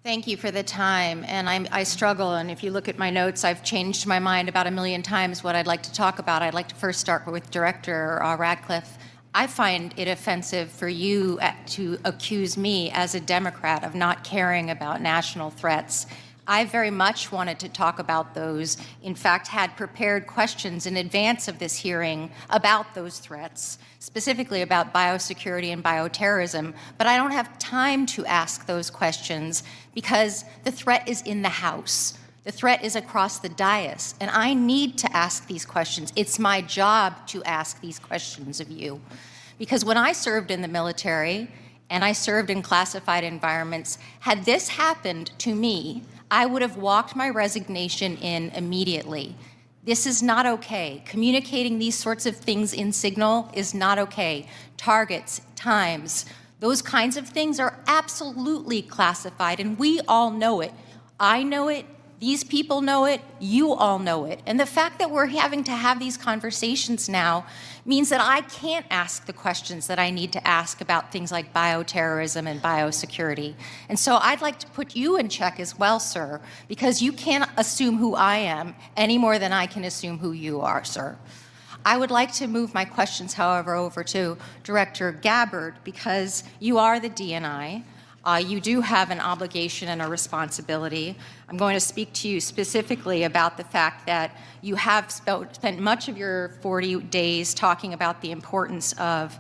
Thank you for the time, and I struggle, and if you look at my notes, I've changed my mind about 1,000,000 times what I'd like to talk about. I'd like to first start with Director Ratcliffe. I find it offensive for you to accuse me as a Democrat of not caring about national threats. I very much wanted to talk about those, in fact, had prepared questions in advance of this hearing about those threats, specifically about biosecurity and bioterrorism, but I don't have time to ask those questions because the threat is in the House. The threat is across the dais, and I need to ask these questions. It's my job to ask these questions of you. Because when I served in the military, and I served in classified environments, had this happened to me, I would have walked my resignation in immediately. This is not okay. Communicating these sorts of things in Signal is not okay. Targets, times, those kinds of things are absolutely classified, and we all know it. I know it. These people know it, you all know it. And the fact that we're having to have these conversations now means that I can't ask the questions that I need to ask about things like bioterrorism and biosecurity. And so I'd like to put you in check as well, sir, because you can't assume who I am any more than I can assume who you are, sir. I would like to move my questions, however, over to Director Gabbard, because you are the DNI. You do have an obligation and a responsibility. I'm going to speak to you specifically about the fact that you have spent much of your 40 days talking about the importance of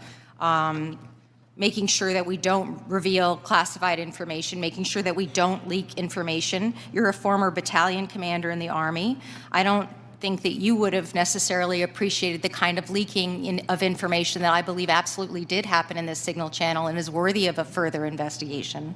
making sure that we don't reveal classified information, making sure that we don't leak information. You're a former battalion commander in the Army. I don't think that you would have necessarily appreciated the kind of leaking of information that I believe absolutely did happen in this Signal channel and is worthy of a further investigation.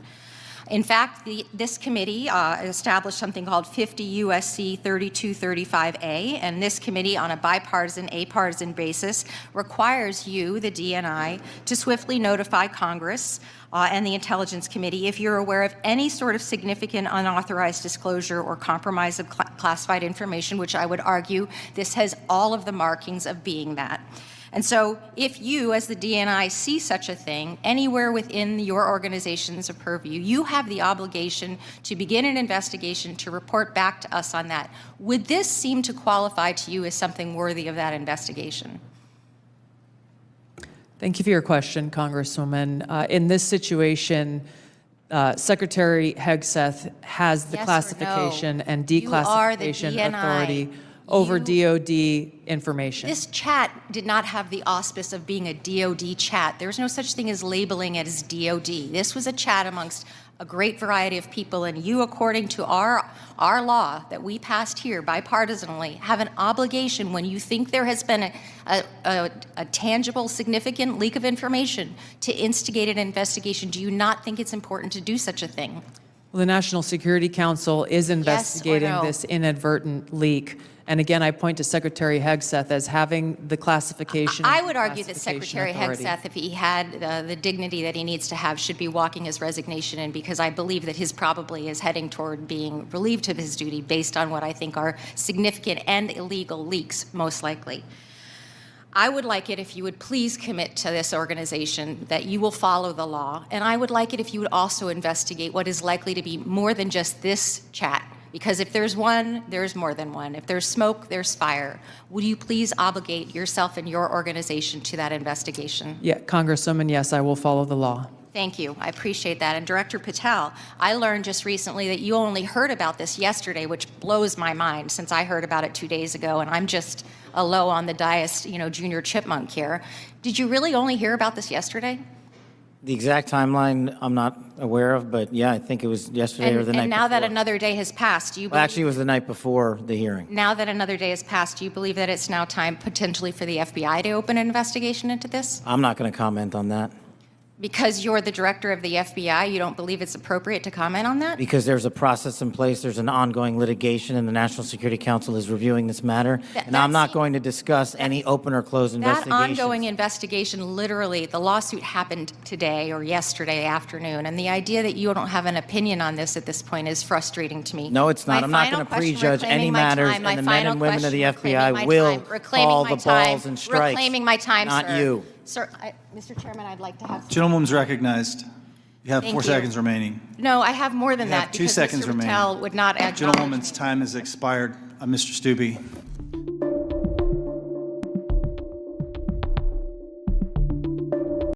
In fact, this committee established something called 50 U.S.C. 3235A, and this committee, on a bipartisan, apartisan basis, requires you, the DNI, to swiftly notify Congress and the Intelligence Committee if you're aware of any sort of significant unauthorized disclosure or compromise of classified information, which I would argue this has all of the markings of being that. And so if you, as the DNI, see such a thing anywhere within your organization's purview, you have the obligation to begin an investigation to report back to us on that. Would this seem to qualify to you as something worthy of that investigation? Thank you for your question, Congresswoman. In this situation, Secretary Hegseth has the classification and declassification authority over DOD information. This chat did not have the auspice of being a DOD chat. There's no such thing as labeling it as DOD. This was a chat amongst a great variety of people, and you, according to our law that we passed here bipartisanly, have an obligation when you think there has been a tangible, significant leak of information to instigate an investigation. Do you not think it's important to do such a thing? Well, the National Security Council is investigating this inadvertent leak. And again, I point to Secretary Hegseth as having the classification. I would argue that Secretary Hegseth, if he had the dignity that he needs to have, should be walking his resignation in, because I believe that his probably is heading toward being relieved of his duty based on what I think are significant and illegal leaks, most likely. I would like it if you would please commit to this organization that you will follow the law, and I would like it if you would also investigate what is likely to be more than just this chat. Because if there's one, there's more than one. If there's smoke, there's fire. Would you please obligate yourself and your organization to that investigation? Yeah, Congresswoman, yes, I will follow the law. Thank you. I appreciate that. And Director Patel, I learned just recently that you only heard about this yesterday, which blows my mind since I heard about it 2 days ago, and I'm just a low on the dais, junior chipmunk here. Did you really only hear about this yesterday? The exact timeline I'm not aware of, but yeah, I think it was yesterday or the night before. And now that another day has passed, do you believe... Well, actually, it was the night before the hearing. Now that another day has passed, do you believe that it's now time potentially for the FBI to open an investigation into this? I'm not going to comment on that. Because you're the director of the FBI, you don't believe it's appropriate to comment on that? Because there's a process in place, there's an ongoing litigation, and the National Security Council is reviewing this matter. And I'm not going to discuss any open or closed investigations. That ongoing investigation, literally, the lawsuit happened today or yesterday afternoon, and the idea that you don't have an opinion on this at this point is frustrating to me. No, it's not. I'm not going to prejudge any matters, and the men and women of the FBI will call the balls and strikes. Reclaiming my time, not sir. you. Sir, Mr. Chairman, I'd like to have... Gentlewoman's recognized. You have Thank 4 you. seconds remaining. No, I have more than You have that 2 because seconds Mr. remaining. Patel would not acknowledge Gentlewoman's me. time has expired. Mr. Stubbe.